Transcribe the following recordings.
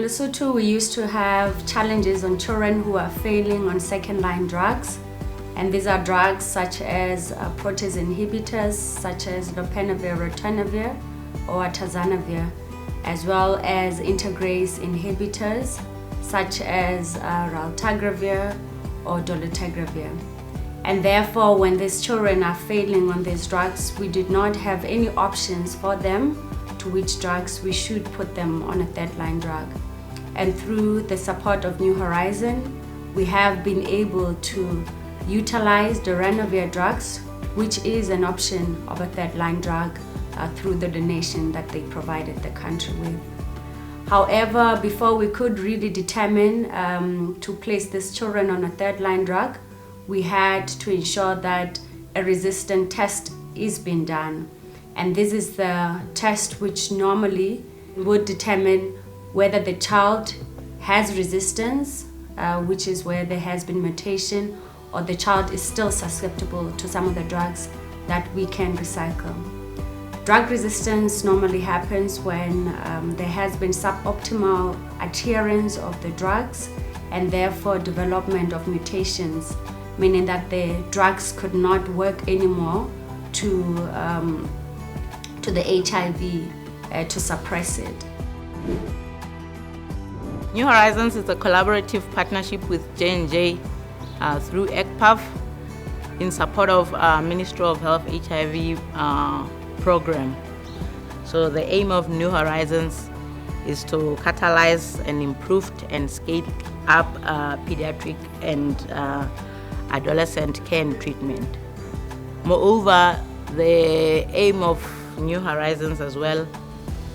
Lesotho, we used to have challenges on children who are failing on second-line drugs. And these are drugs such as protease inhibitors, such as lopinavir, ritonavir, or atazanavir, as well as integrase inhibitors, such as raltegravir or dolutegravir. And therefore, when these children are failing on these drugs, we did not have any options for them to which drugs we should put them on a third-line drug. And through the support of New Horizon, we have been able to utilize the ritonavir drugs, which is an option of a third-line drug through the donation that they provided the country with. However, before we could really determine to place these children on a third-line drug, we had to ensure that a resistant test is being done. And this is the test which normally would determine whether the child has resistance, which is where there has been mutation, or the child is still susceptible to some of the drugs that we can recycle. Drug resistance normally happens when there has been suboptimal adherence of the drugs and therefore development of mutations, meaning that the drugs could not work anymore to the HIV to suppress it. New Horizons is a collaborative partnership with J&J through EGPAF in support of Ministry of Health HIV program. So the aim of New Horizons is to catalyze an improved and scaled up pediatric and adolescent care and treatment. Moreover, the aim of New Horizons as well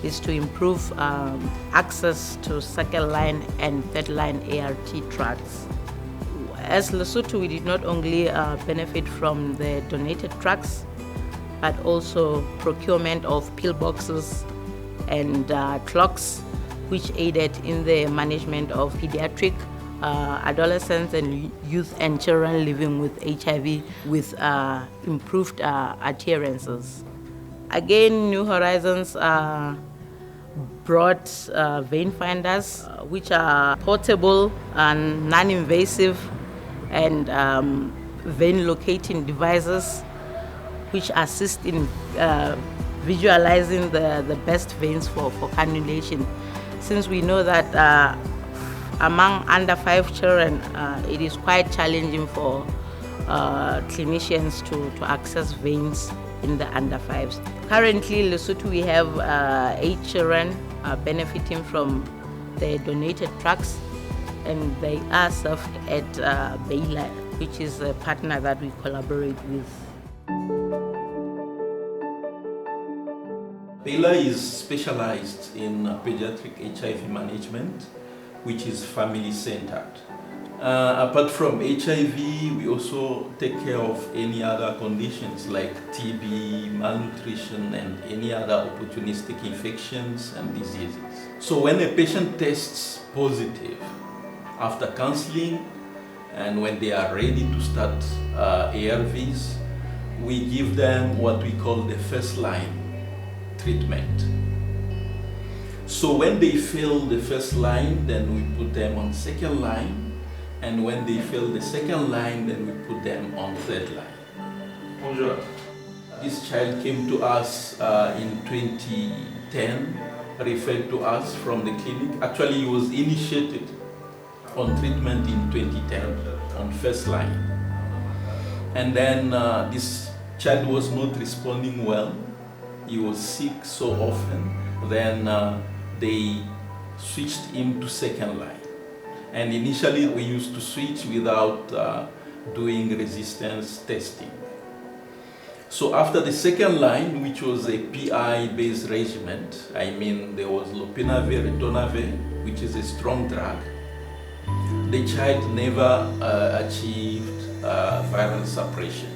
is to improve access to second-line and third-line ART drugs. As Lesotho, we did not only benefit from the donated drugs, but also procurement of pillboxes and clocks, which aided in the management of pediatric, adolescents and youth and children living with HIV with improved adherences. Again, New Horizons brought vein finders, which are portable and non-invasive, and vein locating devices which assist in visualizing the best veins for cannulation. Since we know that among under 5 children, it is quite challenging for clinicians to access veins in the under 5s. Currently, Lesotho, we have 8 children benefiting from the donated drugs, and they are served at Baylor, which is a partner that we collaborate with. Baylor is specialized in pediatric HIV management, which is family-centered. Apart from HIV, we also take care of any other conditions like TB, malnutrition, and any other opportunistic infections and diseases. So when a patient tests positive after counseling and when they are ready to start ARVs, we give them what we call the first-line treatment. So when they fail the first line, then we put them on second line, and when they fail the second line, then we put them on third line. Bonjour. This child came to us in 2010, referred to us from the clinic. Actually, he was initiated on treatment in 2010 on first line. And then this child was not responding well. He was sick so often. Then they switched him to second line. And initially we used to switch without doing resistance testing. So after the second line, which was a PI-based regimen, I mean there was lopinavir, ritonavir, which is a strong drug, the child never achieved viral suppression,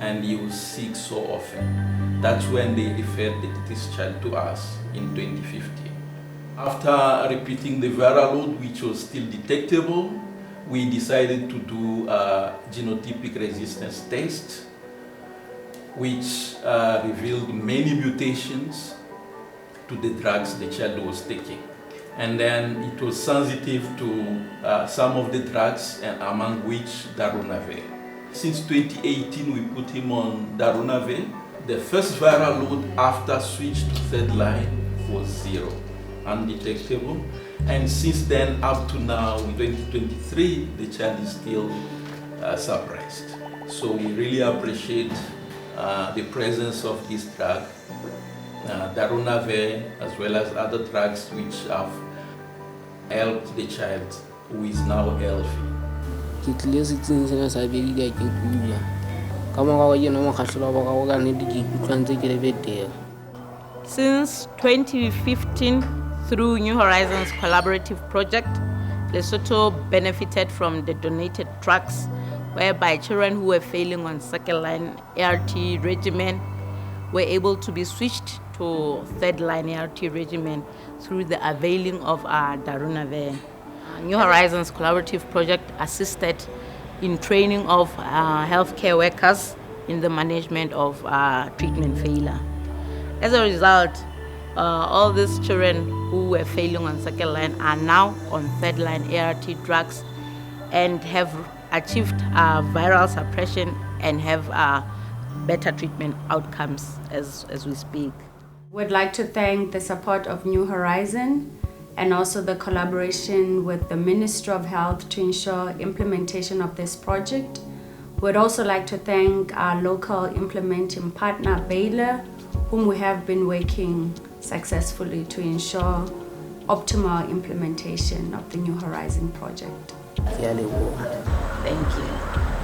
and he was sick so often. That's when they referred this child to us in 2015. After repeating the viral load, which was still detectable, we decided to do a genotypic resistance test, which revealed many mutations to the drugs the child was taking. And then it was sensitive to some of the drugs, among which darunavir. Since 2018, we put him on darunavir. The first viral load after switch to third line was 0, undetectable. And since then up to now, in 2023, the child is still suppressed. So we really appreciate the presence of this drug, darunavir, as well as other drugs which have helped the child who is now healthy. Since 2015, through New Horizons collaborative project, Lesotho benefited from the donated drugs, whereby children who were failing on second-line ART regimen were able to be switched to third-line ART regimen through the availing of darunavir. New Horizons collaborative project assisted in training of healthcare workers in the management of treatment failure. As a result, all these children who were failing on second line are now on third line ART drugs and have achieved viral suppression and have better treatment outcomes as we speak. We'd like to thank the support of New Horizon and also the collaboration with the Ministry of Health to ensure implementation of this project. We'd also like to thank our local implementing partner, Baylor, whom we have been working successfully to ensure optimal implementation of the New Horizon project. Thank you.